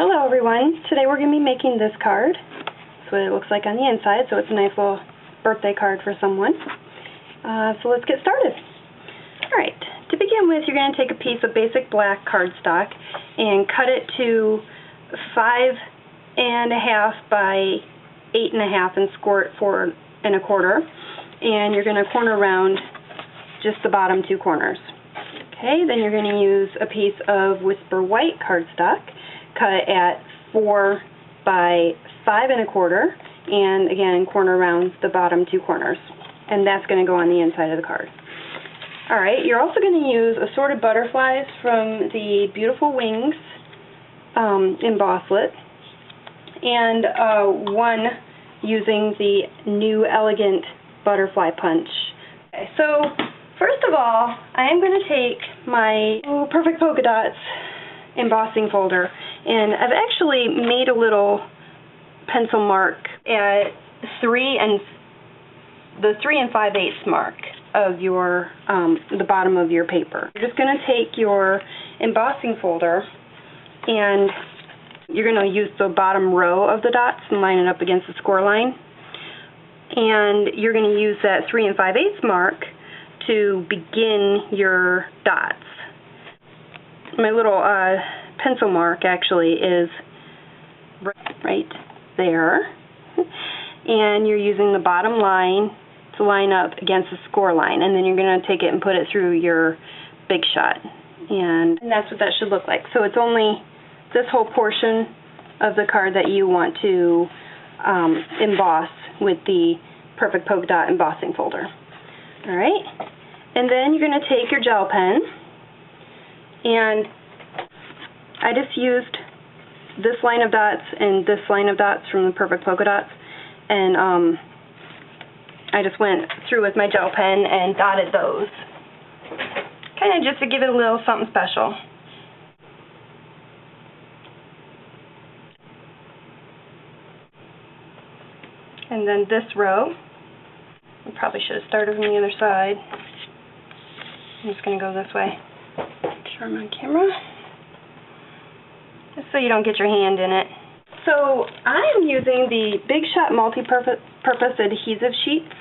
Hello everyone, today we're going to be making this card. That's what it looks like on the inside, so it's a nice little birthday card for someone. So let's get started. Alright, to begin with you're going to take a piece of basic black cardstock and cut it to 5.5 by 8.5 and score it 4 1/4, and you're going to corner around just the bottom two corners. Okay, then you're going to use a piece of Whisper white cardstock, cut at 4 by 5 1/4, and again corner around the bottom two corners, and that's going to go on the inside of the card. Alright, you're also going to use assorted butterflies from the Beautiful Wings embosslet, and one using the new Elegant Butterfly Punch. Okay, so first of all, I am going to take my Perfect Polka Dots embossing folder, and I've actually made a little pencil mark at the 3 5/8 mark of your the bottom of your paper. You're just going to take your embossing folder and you're going to use the bottom row of the dots and line it up against the score line, and you're going to use that 3 5/8 mark to begin your dots. My little pencil mark actually is right there, and you're using the bottom line to line up against the score line, and then you're going to take it and put it through your Big Shot, and that's what that should look like. So it's only this whole portion of the card that you want to emboss with the Perfect Polka Dot embossing folder. Alright, and then you're going to take your gel pen, and I just used this line of dots and this line of dots from the Perfect Polka Dots, and I just went through with my gel pen and dotted those, kind of just to give it a little something special. And then this row, I probably should have started from the other side. I'm just going to go this way. Show them on camera, just so you don't get your hand in it. So I am using the Big Shot multi-purpose adhesive sheets.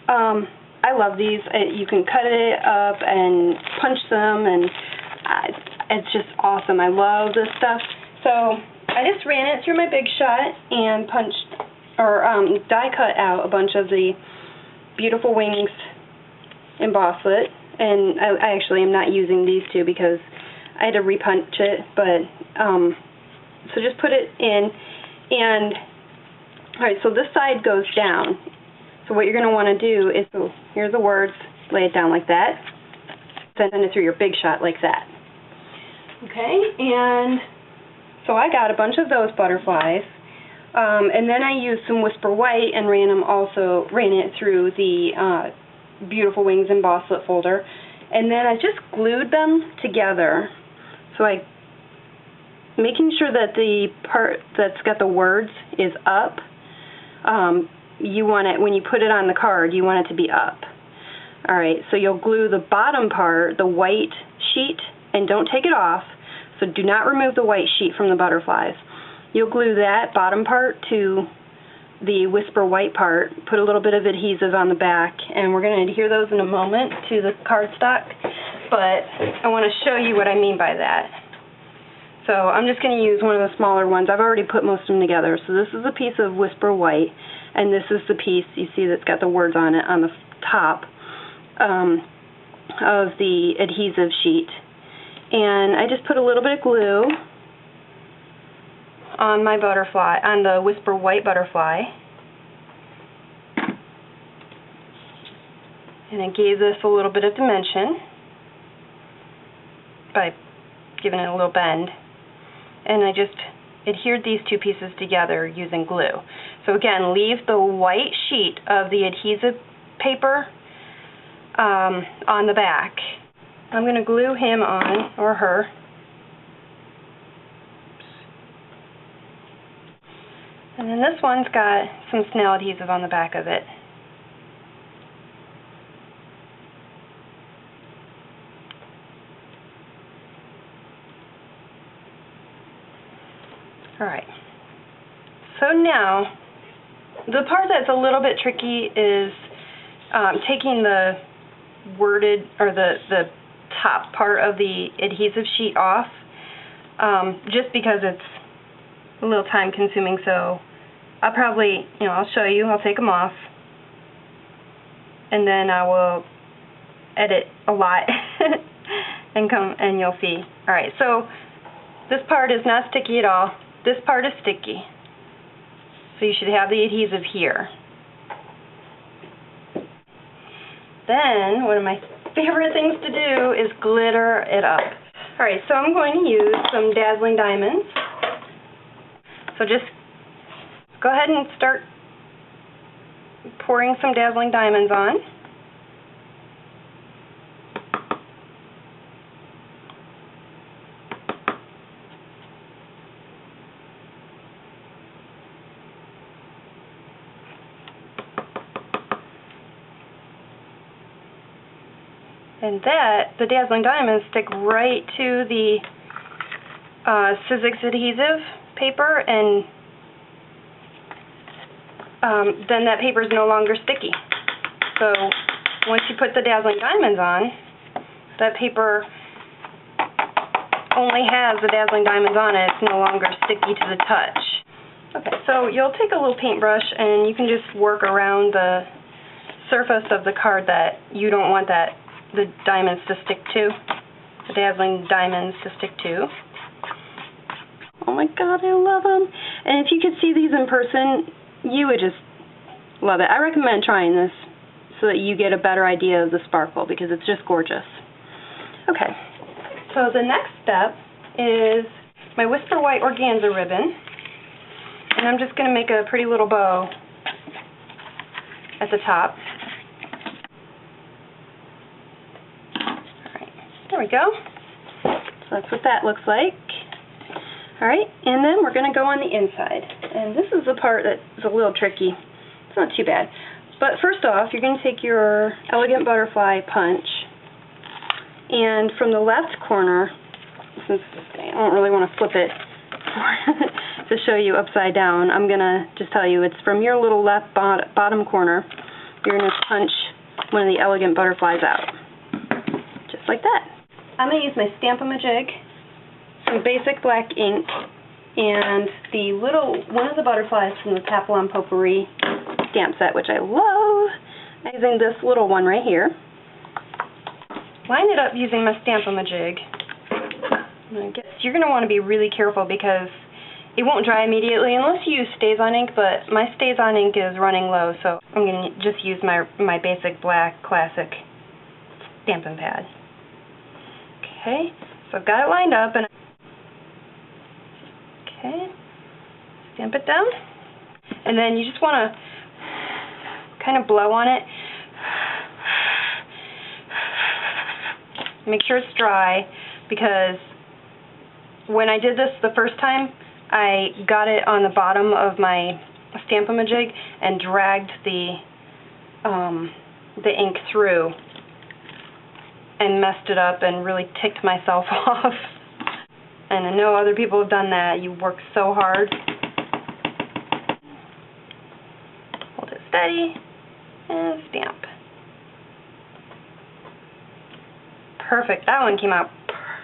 I love these. You can cut it up and punch them, and it's just awesome. I love this stuff. So I just ran it through my Big Shot and die cut out a bunch of the Beautiful Wings embosslet, and I actually am not using these two because I had to repunch it, but so just put it in, and alright, so this side goes down. So what you're going to want to do is, here's the words, lay it down like that, send it through your Big Shot like that. Okay, and so I got a bunch of those butterflies. And then I used some Whisper White and ran it through the Beautiful Wings embosslet folder, and then I just glued them together. So making sure that the part that's got the words is up. You want it, when you put it on the card, you want it to be up. Alright, so you'll glue the bottom part, the white sheet, and don't take it off. So do not remove the white sheet from the butterflies. You'll glue that bottom part to the Whisper White part, put a little bit of adhesive on the back, and we're going to adhere those in a moment to the cardstock, but I want to show you what I mean by that. So I'm just going to use one of the smaller ones. I've already put most of them together. So this is a piece of Whisper White, and this is the piece you see that's got the words on it on the top of the adhesive sheet. And I just put a little bit of glue on my butterfly, on the Whisper White butterfly, and it gave this a little bit of dimension by giving it a little bend, and I just adhered these two pieces together using glue. So again, leave the white sheet of the adhesive paper on the back. I'm going to glue him on, or her. And then this one's got some snail adhesive on the back of it. Alright, so now the part that's a little bit tricky is taking the worded, or the top part of the adhesive sheet off, just because it's a little time consuming. So I'll probably, I'll show you, I'll take them off, and then I will edit a lot and you'll see. Alright, so this part is not sticky at all. This part is sticky. So you should have the adhesive here. Then, one of my favorite things to do is glitter it up. Alright, so I'm going to use some dazzling diamonds. So just go ahead and start pouring some dazzling diamonds on. And the dazzling diamonds stick right to the Sizzix adhesive paper, and then that paper is no longer sticky. So once you put the dazzling diamonds on, that paper only has the dazzling diamonds on it. It's no longer sticky to the touch. Okay, so you'll take a little paintbrush and you can just work around the surface of the card that you don't want the diamonds to stick to, the dazzling diamonds to stick to. Oh my god, I love them. And if you could see these in person, you would just love it. I recommend trying this so that you get a better idea of the sparkle, because it's just gorgeous. Okay, so the next step is my Whisper White organza ribbon, and I'm just going to make a pretty little bow at the top. There we go. So that's what that looks like. Alright, and then we're going to go on the inside. And this is the part that's a little tricky. It's not too bad. But first off, you're going to take your Elegant Butterfly punch, and from the left corner, since I don't really want to flip it to show you upside down, I'm going to just tell you it's from your little left bottom corner. You're going to punch one of the Elegant Butterflies out. Just like that. I'm going to use my Stamp-A-Ma-Jig, some basic black ink, and one of the butterflies from the Papillon Potpourri stamp set, which I love. I'm using this little one right here. Line it up using my Stamp-A-Ma-Jig. You're going to want to be really careful because it won't dry immediately unless you use Stays-On ink, but my Stays-On ink is running low, so I'm going to just use my basic black classic stamping pad. Okay, so I've got it lined up, and okay, stamp it down, and then you just want to kind of blow on it. Make sure it's dry, because when I did this the first time, I got it on the bottom of my Stamp-A-Ma-Jig and dragged the ink through and messed it up and really ticked myself off. And I know other people have done that. You work so hard. Hold it steady and stamp. Perfect. That one came out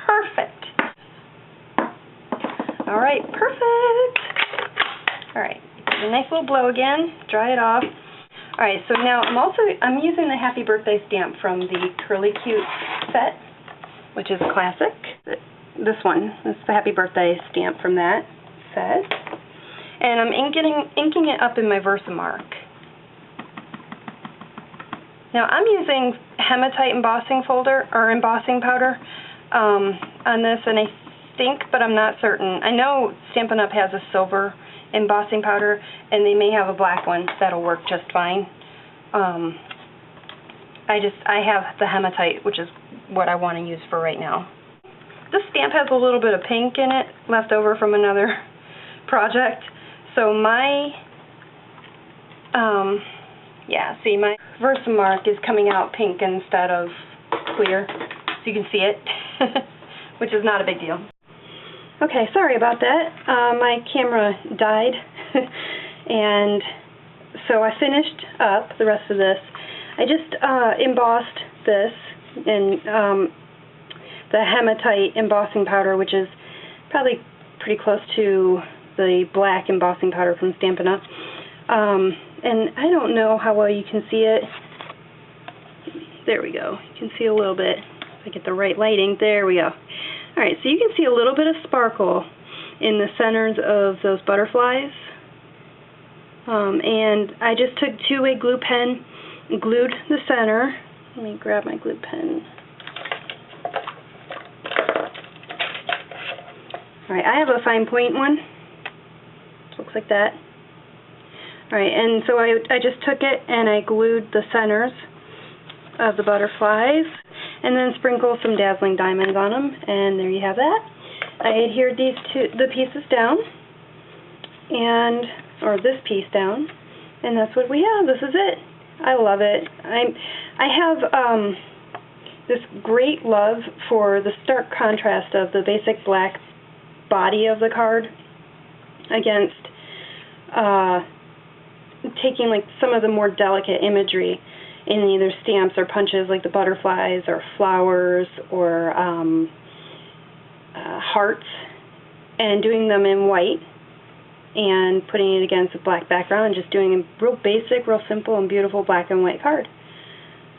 perfect. Alright, perfect. Alright, a nice little blow again. Dry it off. Alright, so now I'm using the Happy Birthday stamp from the Curly Cute set, which is a classic. This one is the Happy Birthday stamp from that set. And I'm inking it up in my Versamark. Now I'm using hematite embossing powder on this, and I think, but I'm not certain. I know Stampin' Up! Has a silver embossing powder, and they may have a black one that'll work just fine. I have the hematite, which is what I want to use for right now. This stamp has a little bit of pink in it, left over from another project. So my, my Versamark is coming out pink instead of clear, so you can see it, which is not a big deal. Okay, sorry about that. My camera died, and so I finished up the rest of this. I just embossed this in the hematite embossing powder, which is probably pretty close to the black embossing powder from Stampin' Up. And I don't know how well you can see it. There we go. You can see a little bit. If I get the right lighting, there we go. Alright, so you can see a little bit of sparkle in the centers of those butterflies. And I just took 2-way glue pen and glued the center. Let me grab my glue pen. Alright, I have a fine point one. Looks like that. Alright, and so I just took it and I glued the centers of the butterflies, and then sprinkled some dazzling diamonds on them, and there you have that. I adhered the pieces down, or this piece down, and that's what we have. This is it. I love it. I have this great love for the stark contrast of the basic black body of the card against taking like some of the more delicate imagery in either stamps or punches, like the butterflies or flowers or hearts, and doing them in white and putting it against a black background and just doing a real basic, real simple and beautiful black and white card.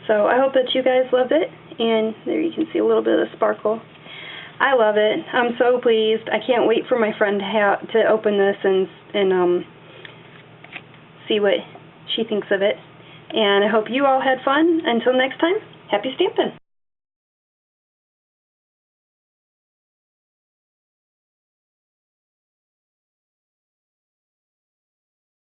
So I hope that you guys loved it, and there you can see a little bit of the sparkle. I love it. I'm so pleased. I can't wait for my friend to open this and see what she thinks of it. And I hope you all had fun. Until next time, happy stamping!